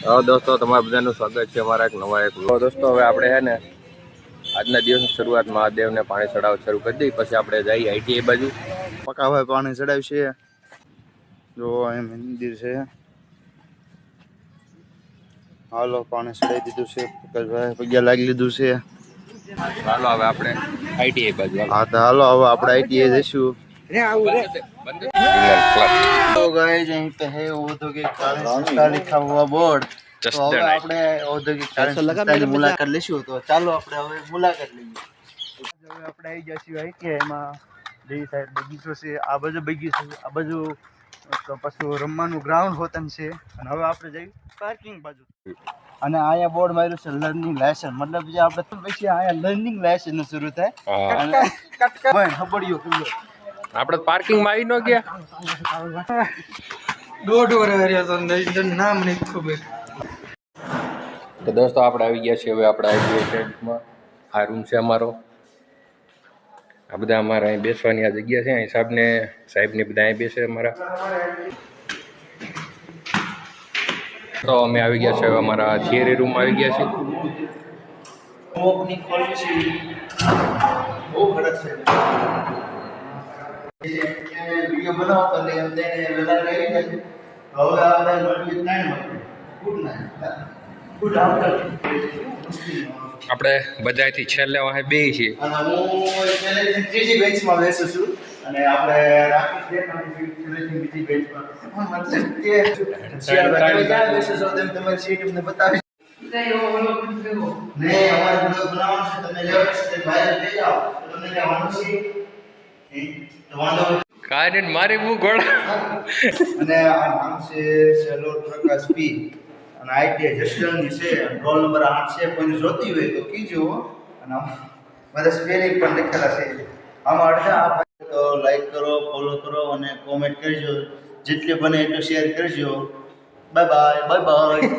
હા દોસ્તો, તમારા બધાનું સ્વાગત છે અમારા એક નવા એક દોસ્તો. હવે આપણે હે ને આજના દિવસની શરૂઆત મહાદેવને પાણી ચડાવ શરૂ કરી દઈએ, પછી આપણે જઈએ આઈટીઆઈ બાજુ. પકા ભાઈ પાણી ચડાવશે. જો અહીં મંદિર છે. હાલો પાણી ચડાવી દીધું છે. પકાશભાઈ પગ્યા લાગી લીધું છે. ચાલો હવે આપણે આઈટીઆઈ બાજુ. હા તો હાલો હવે આપણે આઈટીઆઈ જઈશું. तो गाइस यहीं पे है औद्योगिक कार्य संस्था लिखा हुआ बोर्ड. तो હવે આપણે ઔદ્યોગિક કાર્ય સંસ્થાની મુલાકાત લઈશું. તો ચાલો આપણે હવે મુલાકાત લઈએ. હવે આપણે આવી ગયા છીએ આઈટીઆઈમાં. બે સાઈડ બગીચો છે. આ બાજુ બગીચો છે, આ બાજુ પાછું રમવાનું ગ્રાઉન્ડ હોતન છે. અને હવે આપણે જઈએ પાર્કિંગ બાજુ. અને અહીંયા બોર્ડ માર્યું છે લર્નિંગ લાયસન્સ, મતલબ જે આપણે પછી અહીંયા લર્નિંગ લાયસન્સ શરૂ થાય. ખબડિયો ખુલ્લો આપણે પાર્કિંગમાં આવી ન ગયા. દોઢ વર હાર્યો તો નામ નહીં ખબર. તો દોસ્તો આપણે આવી ગયા છીએ હવે આપણે આઈટીઆઈ. આ રૂમ છે અમારો. આ બધા અમારા અહીં બેસવાની આ જગ્યા છે. અહીં સાહેબને બધા અહીં બેસે અમારા. તો અમે આવી ગયા છે હવે અમારા થિયરી રૂમ આવી ગયા છીએ. વિડીયો બનાવતો એટલે એમ તેને વેલા લઈ જાય. હવે આપણે મળીએ 9 વાગે. Good afternoon. આપણે બધાથી છેલ્લે વાહે બે છીએ. અને હું પહેલેથી ત્રીજી બેન્ચમાં બેસું છું. અને આપણે રાકેશ પહેલેથી બીજી બેન્ચમાં. મતલબ કે તમે ક્યાં બેસો છો તેમ તમારી સીટ અમને બતાવી. નહીં અમારે બ્લોગ બનાવવાનું છે. તમે લેવડ છે બહાર લઈ જાઓ. તમને કહેવાનું છે કારણ મારી બહુ ઘોડા. અને આ નામ છે સેલોર પ્રકાશ પી. અને આઈટીઆઈ જસદણની છે. રોલ નંબર 8 છે. કોઈને જોતી હોય તો કીજો. અને બધા સ્પેલિંગ પણ લખેલા છે આમાં. અડધા તો લાઈક કરો, ફોલો કરો અને કોમેન્ટ કરજો. જેટલી બને એટલું શેર કરજો. Bye bye. Bye bye.